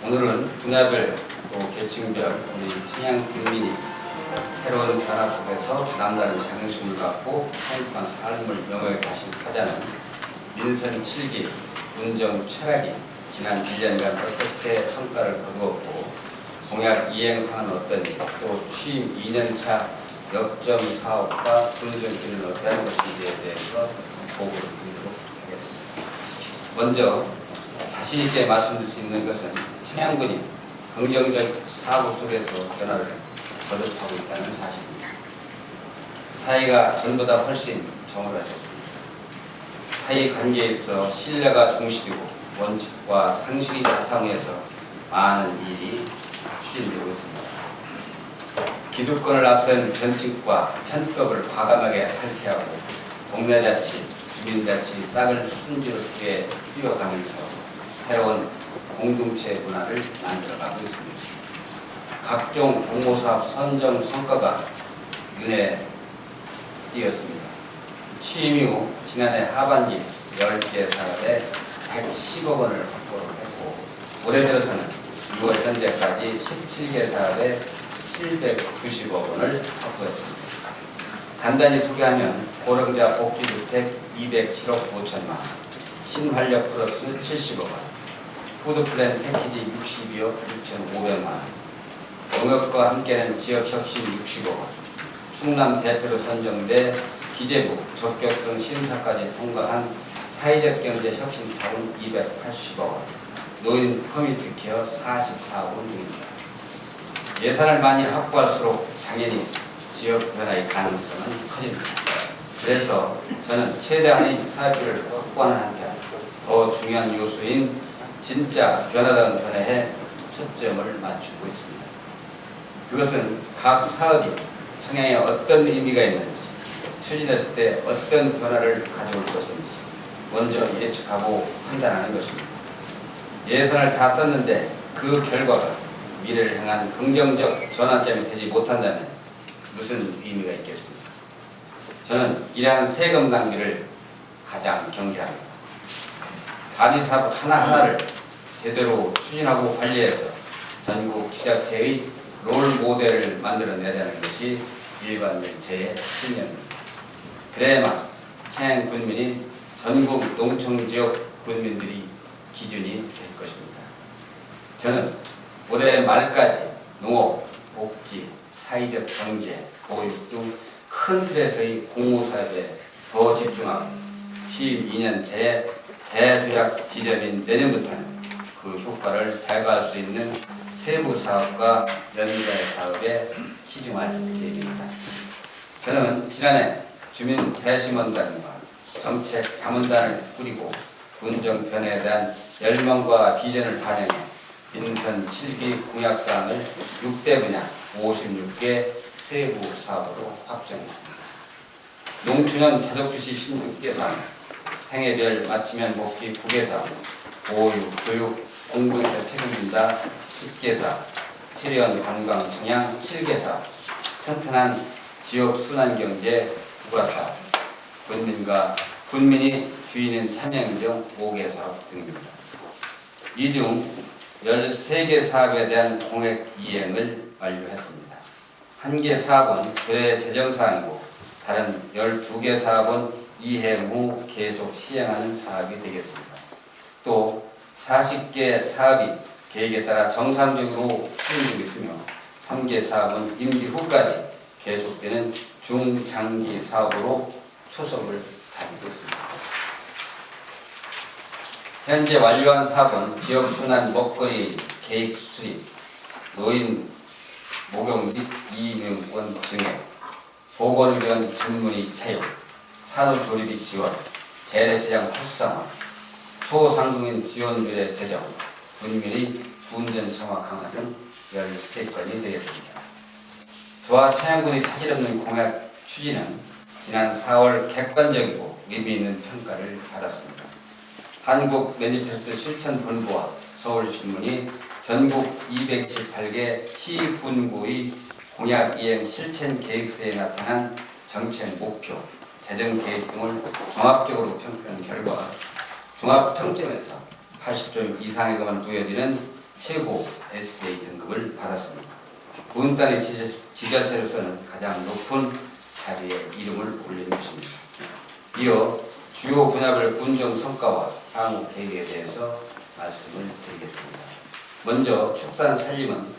오늘은 분야별 또 계층별 우리 청양 국민이 새로운 변화 속에서 남다른 자긍심을 갖고 행복한 삶을 영역하신 하자는 민선 7기 군정 철학이 지난 1년간 어떻게 성과를 거두었고 공약 이행상은 어떤지 또 취임 2년차 역점 사업과 군정기는 어떤 것인지에 대해서 보고를 드리도록 하겠습니다. 먼저 자신 있게 말씀드릴 수 있는 것은 청양군이 긍정적 사고 속에서 변화를 거듭하고 있다는 사실입니다. 사회가 전보다 훨씬 정월해졌습니다. 사회 관계에 있어 신뢰가 중시되고 원칙과 상식이 바탕에서 많은 일이 추진되고 있습니다. 기득권을 앞선 변칙과 편법을 과감하게 탈피하고 동네자치, 주민자치 싹을 순조롭게 뛰어가면서 새로운 공동체 문화를 만들어가고 있습니다. 각종 공모사업 선정 성과가 눈에 띄었습니다. 취임 이후 지난해 하반기 10개 사업에 110억 원을 확보를 했고 올해 들어서는 6월 현재까지 17개 사업에 790억 원을 확보했습니다. 간단히 소개하면 고령자 복지주택 207억 5천만 원, 신활력 플러스 70억 원, 푸드플랜 패키지 62억 6,500만 원, 농협과 함께하는 지역혁신 60억 원, 충남 대표로 선정돼 기재부 적격성 심사까지 통과한 사회적 경제 혁신 사업은 280억 원, 노인 커뮤니티 케어 44억 원 등입니다. 예산을 많이 확보할수록 당연히 지역 변화의 가능성은 커집니다. 그래서 저는 최대한의 사업비를 확보하는 한편 더 중요한 요소인 진짜 변화다운 변화에 초점을 맞추고 있습니다. 그것은 각 사업이 청양에 어떤 의미가 있는지, 추진했을 때 어떤 변화를 가져올 것인지 먼저 예측하고 판단하는 것입니다. 예산을 다 썼는데 그 결과가 미래를 향한 긍정적 전환점이 되지 못한다면 무슨 의미가 있겠습니까? 저는 이러한 세금 낭비를 가장 경계합니다. 단위 사업 하나하나를 제대로 추진하고 관리해서 전국 지자체의 롤 모델을 만들어내자는 것이 일반적 제 신념입니다. 그래야만 청양 군민이 전국 농촌지역 군민들이 기준이 될 것입니다. 저는 올해 말까지 농업, 복지, 사회적 경제, 보육 등 큰 틀에서의 공모사업에 더 집중하고 취임 2년차의 대도약 지점인 내년부터는 그 효과를 발휘할 수 있는 세부 사업과 연계의 사업에 치중할 계획입니다. 저는 지난해 주민 배심원단과 정책 자문단을 꾸리고 군정 변화에 대한 열망과 비전을 반영해 민선 7기 공약사항을 6대 분야 56개 세부 사업으로 확정했습니다. 농촌형 가족주시 16개 사업, 생애별 맞춤형 복지 9개 사업, 보육, 교육, 공부에서 책임진다 10개 사업, 체리원 관광 청양 7개 사업, 튼튼한 지역 순환경제 9가 사업, 군민이 주인인 참여행정 5개 사업 등입니다. 이 중 13개 사업에 대한 공약 이행을 완료했습니다. 1개 사업은 조례 재정사항이고 다른 12개 사업은 이행 후 계속 시행하는 사업이 되겠습니다. 또 40개 사업이 계획에 따라 정상적으로 수행되고 있으며 3개 사업은 임기 후까지 계속되는 중장기 사업으로 초석을 다지고 있습니다. 현재 완료한 사업은 지역순환 먹거리 계획 수립, 노인 목욕 및 이민권 증액, 보건의료원 전문의 채용, 산업조리비 지원, 재래시장 활성화, 소상공인 지원비례 제정, 군민의 운전 청화 강화 등 13건이 되겠습니다. 저와 청양군의 차질없는 공약 추진은 지난 4월 객관적이고 의미 있는 평가를 받았습니다. 한국 매니페스토 실천본부와 서울신문이 전국 228개 시군구의 공약 이행 실천 계획서에 나타난 정책 목표, 재정 계획 등을 종합적으로 평가한 결과 종합 평점에서 80점 이상에만 부여되는 최고 SA 등급을 받았습니다. 구은단의 지자체로서는 가장 높은 자리에 이름을 올린 것입니다. 이어 주요 분야별 군정 성과와 향후 계획에 대해서 말씀을 드리겠습니다. 먼저 축산 살림은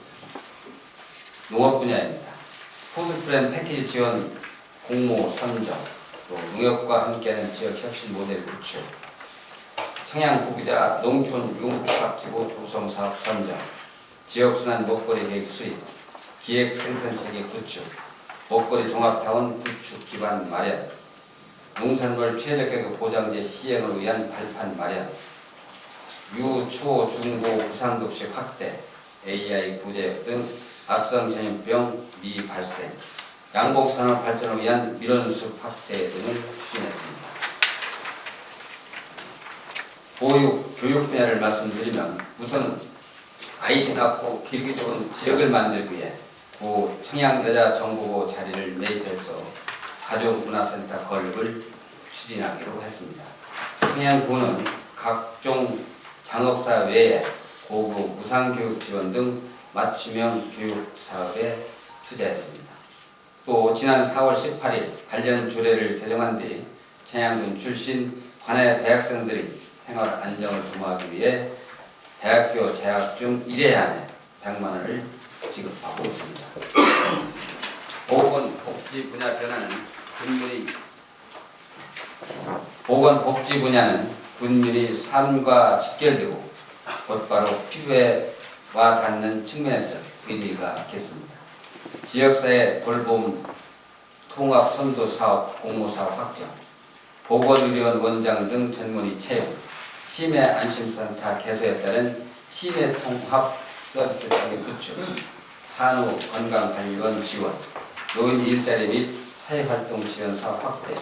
농업 분야입니다. 푸드플랜 패키지 지원 공모 선정, 또 농협과 함께하는 지역 혁신 모델 구축, 청양 부부자 농촌 융합기구 조성 사업 선정, 지역순환 먹거리 계획 수립, 기획 생산체계 구축, 먹거리 종합타운 구축 기반 마련, 농산물 최저가격 보장제 시행을 위한 발판 마련, 유, 초, 중고 무상급식 확대, AI 부재 등 악성 전염병 미발생, 양봉산업 발전을 위한 민원숲 확대 등을 추진했습니다. 보육, 교육 분야를 말씀드리면 우선 아이디 낳고 길기 좋은 지역을 만들기 위해 구 청양여자정보고 자리를 매입해서 가족문화센터 건립을 추진하기로 했습니다. 청양구는 각종 장업사 외에 고급 무상교육 지원 등 맞춤형 교육 사업에 투자했습니다. 또 지난 4월 18일 관련 조례를 제정한 뒤 청양군 출신 관내 대학생들이 생활 안정을 도모하기 위해 대학교 재학 중 1회 안에 100만 원을 지급하고 있습니다. 보건복지 분야는 군민의 삶과 직결되고 곧바로 피부에 와 닿는 측면에서 의미가 깊습니다. 지역사회 돌봄 통합 선도 사업, 공모 사업 확정, 보건의료원 원장 등 전문의 채용, 치매 안심센터 개소에 따른 치매 통합 서비스 체계 구축, 산후 건강관리원 지원, 노인 일자리 및 사회활동 지원 사업 확대,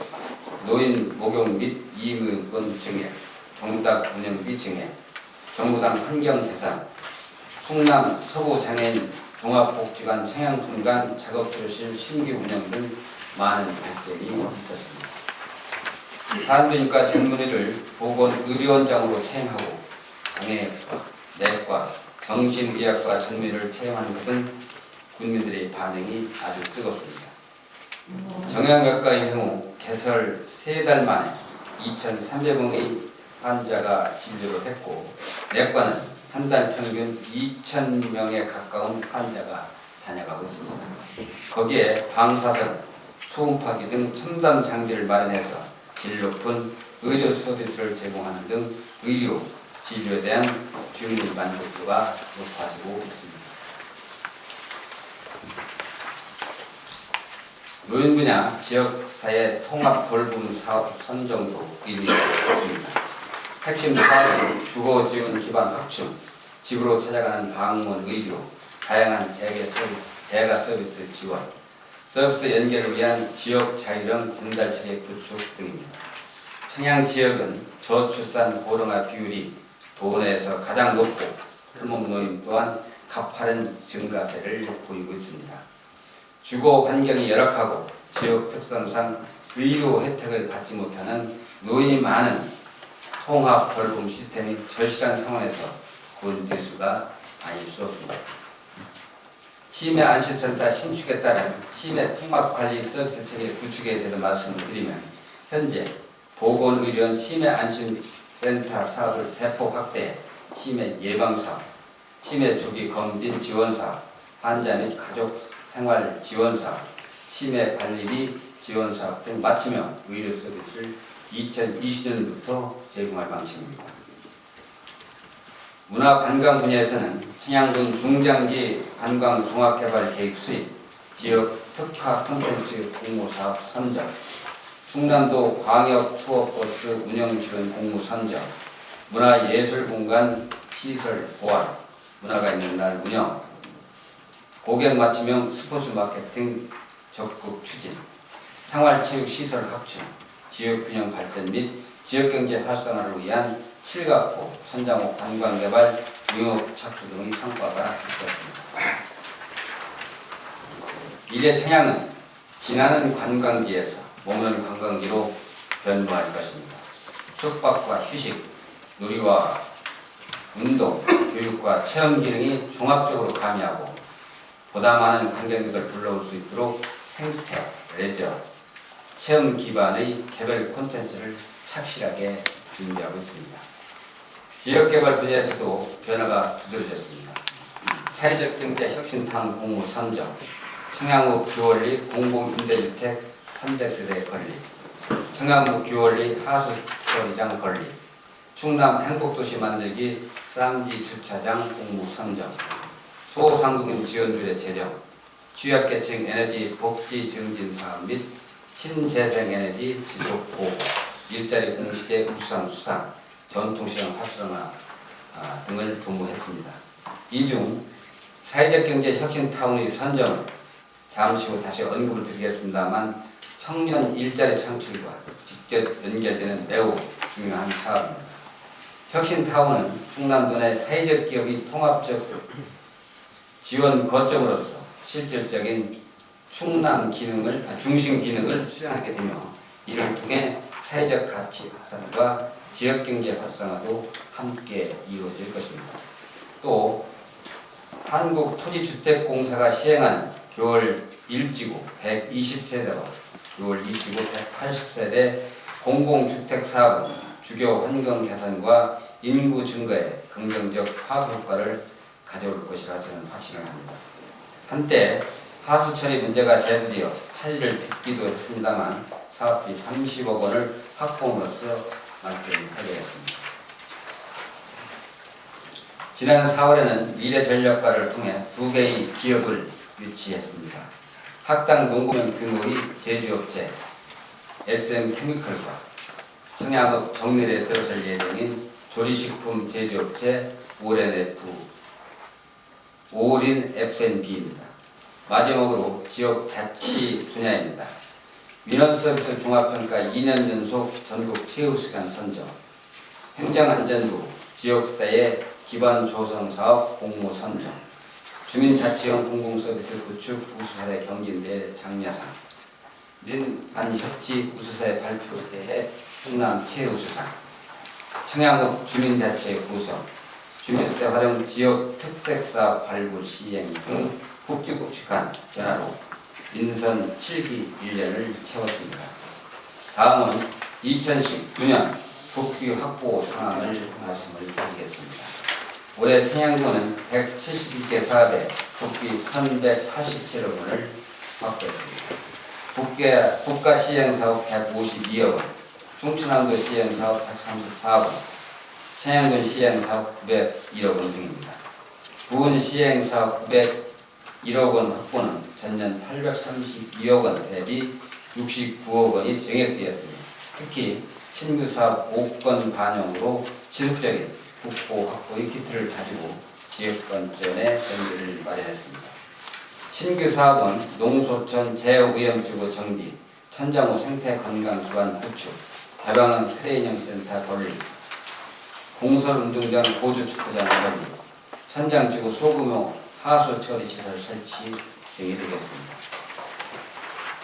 노인 목욕 및 이민권 증액, 경락 운영비 증액, 정부당 환경 개선, 충남 서부장애인 종합복지관 청양분관 작업치료실 신규 운영 등 많은 발전이 있었습니다. 산부인과 전문의를 보건의료원장으로 채용하고 장애과, 내과, 정신의학과 전문의를 채용하는 것은 국민들의 반응이 아주 뜨겁습니다. 정형외과의 경우 개설 3달 만에 2,300명의 환자가 진료를 했고, 내과는 한 달 평균 2,000명에 가까운 환자가 다녀가고 있습니다. 거기에 방사선, 초음파기 등 첨단 장비를 마련해서 질 높은 의료 서비스를 제공하는 등 의료, 진료에 대한 주민의 만족도가 높아지고 있습니다. 노인 분야 지역사회 통합 돌봄 사업 선정도 의미가 있습니다. 핵심 사업은 주거 지원 기반 확충, 집으로 찾아가는 방문 의료, 다양한 재가 서비스 지원, 서비스 연계를 위한 지역 자율형 전달체계 구축 등입니다. 청양 지역은 저출산 고령화 비율이 도내에서 가장 높고 홀몸 노인 또한 가파른 증가세를 보이고 있습니다. 주거 환경이 열악하고 지역 특성상 의료 혜택을 받지 못하는 노인이 많은 통합 돌봄 시스템이 절실한 상황에서 군대수가 아닐 수 없습니다. 치매 안심센터 신축에 따른 치매 통합관리 서비스 체계 구축에 대해서 말씀을 드리면, 현재 보건의료원 치매 안심센터 사업을 대폭 확대해 치매 예방사업, 치매 조기 검진 지원사업, 환자 및 가족 생활 지원사업, 치매 관리비 지원사업 등 맞춤형 의료 서비스를 2020년부터 제공할 방침입니다. 문화관광 분야에서는 청양군 중장기 관광 종합개발 계획 수립, 지역 특화 콘텐츠 공모사업 선정, 충남도 광역 투어버스 운영 지원 공모 선정, 문화예술공간 시설 보완, 문화가 있는 날 운영, 고객 맞춤형 스포츠 마케팅 적극 추진, 생활체육시설 확충, 지역균형 발전 및 지역경제 활성화를 위한 칠갑포, 천장호 관광개발, 융업 착수 등의 성과가 있었습니다. 이제 청양은 지나는 관광지에서 머무는 관광지로 변모할 것입니다. 숙박과 휴식, 놀이와 운동, 교육과 체험 기능이 종합적으로 가미하고 보다 많은 관광객을 불러올 수 있도록 생태, 레저, 체험 기반의 개별 콘텐츠를 착실하게 준비하고 있습니다. 지역개발 분야에서도 변화가 두드러졌습니다. 사회적 경제 혁신탕 공모 선정, 청양읍 규원리 공공임대주택 300세대 건립, 청양읍 규원리 하수처리장 건립, 충남 행복도시 만들기 쌈지 주차장 공모 선정, 소상공인 지원줄의 제정, 취약계층 에너지 복지 증진 사업 및 신재생에너지 지속 보호, 일자리 공시제 우수상 수상, 전통시장 활성화 등을 도모했습니다. 이 중 사회적 경제 혁신 타운의 선정 잠시 후 다시 언급을 드리겠습니다만 청년 일자리 창출과 직접 연결되는 매우 중요한 사업입니다. 혁신 타운은 충남도 내 사회적 기업의 통합적 지원 거점으로서 실질적인 충남 기능을 중심 기능을 수행하게 되며 이를 통해 사회적 가치 확산과 지역 경제 활성화도 함께 이루어질 것입니다. 또 한국토지주택공사가 시행하는 교월 1지구 120세대와 교월 2지구 180세대 공공주택 사업은 주거 환경 개선과 인구 증가에 긍정적 파급 효과를 가져올 것이라 저는 확신을 합니다. 한때 하수 처리 문제가 제기되어 차질을 빚기도 했습니다만 사업비 30억 원을 확보함으로써 만점을 해결했습니다. 지난 4월에는 미래전력과를 통해 2개의 기업을 유치했습니다. 학당 농공용 규모의 제조업체 SM케미컬과 청양읍 정밀에 들어설 예정인 조리식품 제조업체 오린 F&B입니다. 마지막으로 지역 자치 분야입니다. 민원서비스 종합평가 2년 연속 전국 최우수상 선정, 행정안전부 지역사회 기반 조성 사업 공모 선정, 주민자치형 공공서비스 구축 우수사회 경진대회 장려상, 민반협치 우수사회 발표대회 충남 최우수상, 청양읍 주민자치 구성, 주민세 활용 지역 특색사업 발굴 시행 등 국기국직한 변화로 민선 7기 1년을 채웠습니다. 다음은 2019년 국비 확보 상황을 말씀을 드리겠습니다. 올해 청양군은 172개 사업에 국비 1187억 원을 확보했습니다. 국가 시행사업 152억 원, 충청남도 시행사업 134억 원, 청양군 시행사업 901억 원 등입니다. 군 시행사업 901억 원 확보는 전년 832억 원 대비 69억 원이 증액되었습니다. 특히 신규 사업 5건 반영으로 지속적인 국보 확보의 기틀을 가지고 지역건전의 전기를 마련했습니다. 신규 사업은 농소촌 제오위험지구 정비, 천장호 생태건강기반 구축, 개방형 트레이닝 센터 건립, 공설운동장 보조축구장 건립, 천장지구 소규모 하수처리 시설 설치 등이 되겠습니다.